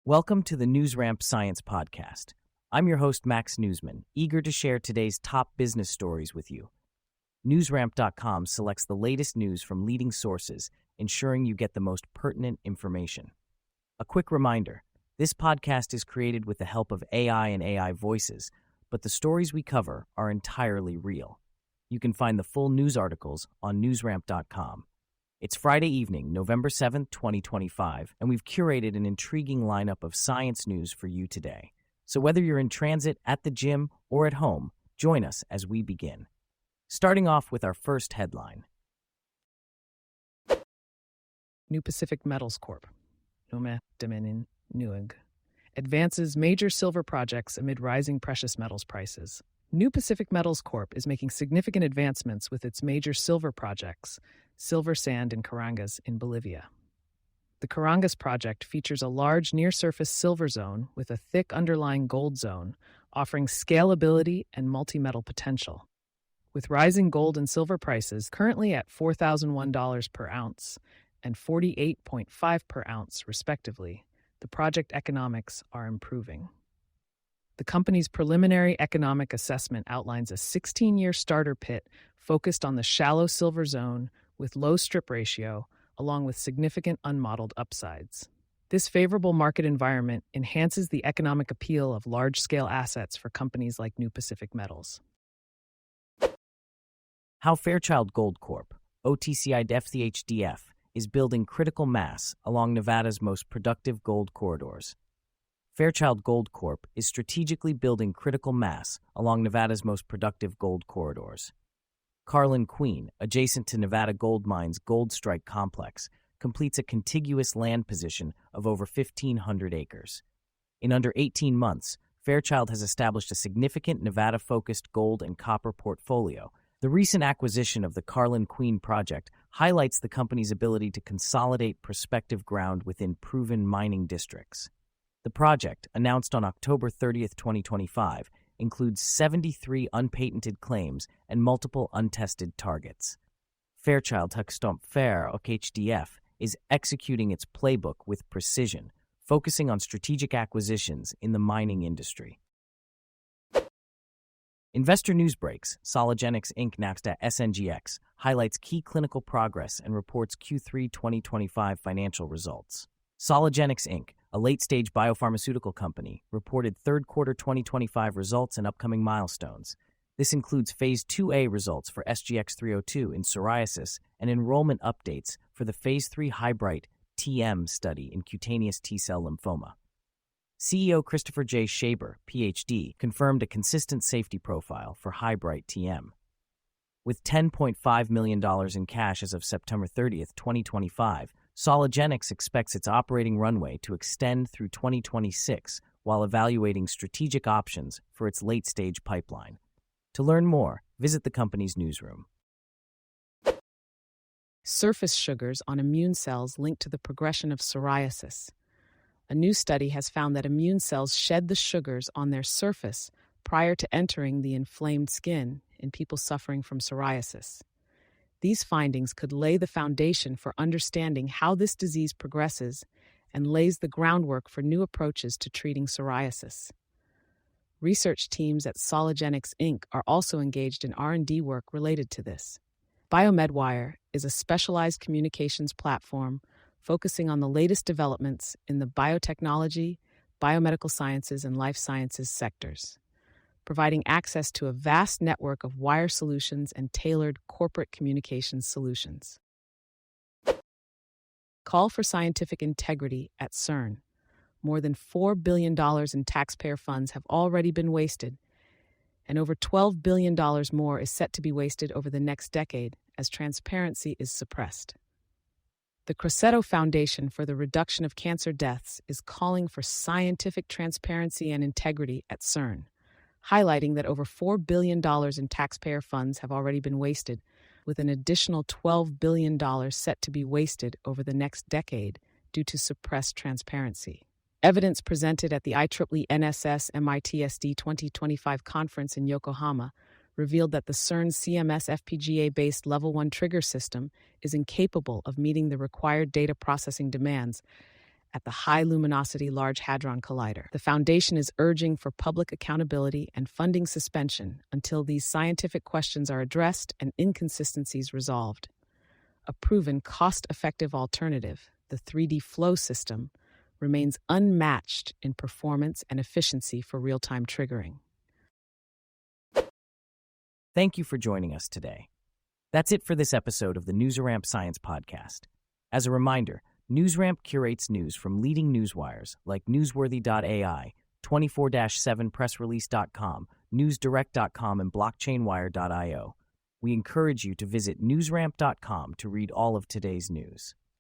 Welcome to the NewsRamp Science Podcast. I'm your host, Max Newsman, eager to share today's top business stories with you. NewsRamp.com selects the latest news from leading sources, ensuring you get the most pertinent information. A quick reminder, this podcast is created with the help of AI and AI voices, but the stories we cover are entirely real. You can find the full news articles on NewsRamp.com. It's Friday evening, November 7th, 2025, and we've curated an intriguing lineup of science news for you today. So whether you're in transit, at the gym, or at home, join us as we begin. Starting off with our first headline. New Pacific Metals Corp. Advances major silver projects amid rising precious metals prices. New Pacific Metals Corp is making significant advancements with its major silver projects, Silver Sand and Carangas in Bolivia. The Carangas project features a large near-surface silver zone with a thick underlying gold zone, offering scalability and multi-metal potential. With rising gold and silver prices currently at $4,001 per ounce and $48.5 per ounce, respectively, the project economics are improving. The company's preliminary economic assessment outlines a 16-year starter pit focused on the shallow silver zone with low strip ratio, along with significant unmodeled upsides. This favorable market environment enhances the economic appeal of large-scale assets for companies like New Pacific Metals. How Fairchild Gold Corp, OTCI Deve, is building critical mass along Nevada's most productive gold corridors. Fairchild Gold Corp is strategically building critical mass along Nevada's most productive gold corridors. Carlin Queen, adjacent to Nevada Gold Mines' Gold Strike complex, completes a contiguous land position of over 1,500 acres. In under 18 months, Fairchild has established a significant Nevada-focused gold and copper portfolio. The recent acquisition of the Carlin Queen project highlights the company's ability to consolidate prospective ground within proven mining districts. The project, announced on October 30, 2025, includes 73 unpatented claims and multiple untested targets. Fairchild HDF is executing its playbook with precision, focusing on strategic acquisitions in the mining industry. Investor News Breaks, Soligenix Inc. Nasdaq SNGX, highlights key clinical progress and reports Q3 2025 financial results. Soligenix Inc., a late-stage biopharmaceutical company, reported third quarter 2025 results and upcoming milestones. This includes Phase 2A results for SGX-302 in psoriasis and enrollment updates for the Phase 3 Hybrid TM study in cutaneous T-cell lymphoma. CEO Christopher J. Shaber, Ph.D., confirmed a consistent safety profile for Hybrid TM. With $10.5 million in cash as of September 30, 2025, Soligenix expects its operating runway to extend through 2026 while evaluating strategic options for its late-stage pipeline. To learn more, visit the company's newsroom. Surface sugars on immune cells linked to the progression of psoriasis. A new study has found that immune cells shed the sugars on their surface prior to entering the inflamed skin in people suffering from psoriasis. These findings could lay the foundation for understanding how this disease progresses and lays the groundwork for new approaches to treating psoriasis. Research teams at Soligenix Inc. are also engaged in R&D work related to this. BioMedWire is a specialized communications platform focusing on the latest developments in the biotechnology, biomedical sciences, and life sciences sectors, providing access to a vast network of wire solutions and tailored corporate communications solutions. Call for scientific integrity at CERN. More than $4 billion in taxpayer funds have already been wasted, and over $12 billion more is set to be wasted over the next decade as transparency is suppressed. The Crosetto Foundation for the Reduction of Cancer Deaths is calling for scientific transparency and integrity at CERN, highlighting that over $4 billion in taxpayer funds have already been wasted, with an additional $12 billion set to be wasted over the next decade due to suppressed transparency. Evidence presented at the IEEE NSS MITSD 2025 conference in Yokohama revealed that the CERN CMS FPGA-based Level 1 trigger system is incapable of meeting the required data processing demands at the High Luminosity Large Hadron Collider. The Foundation is urging for public accountability and funding suspension until these scientific questions are addressed and inconsistencies resolved. A proven cost-effective alternative, the 3D flow system, remains unmatched in performance and efficiency for real-time triggering. Thank you for joining us today. That's it for this episode of the NewsRamp Science Podcast. As a reminder, NewsRamp curates news from leading newswires like Newsworthy.ai, 24/7pressrelease.com, NewsDirect.com, and BlockchainWire.io. We encourage you to visit newsramp.com to read all of today's news.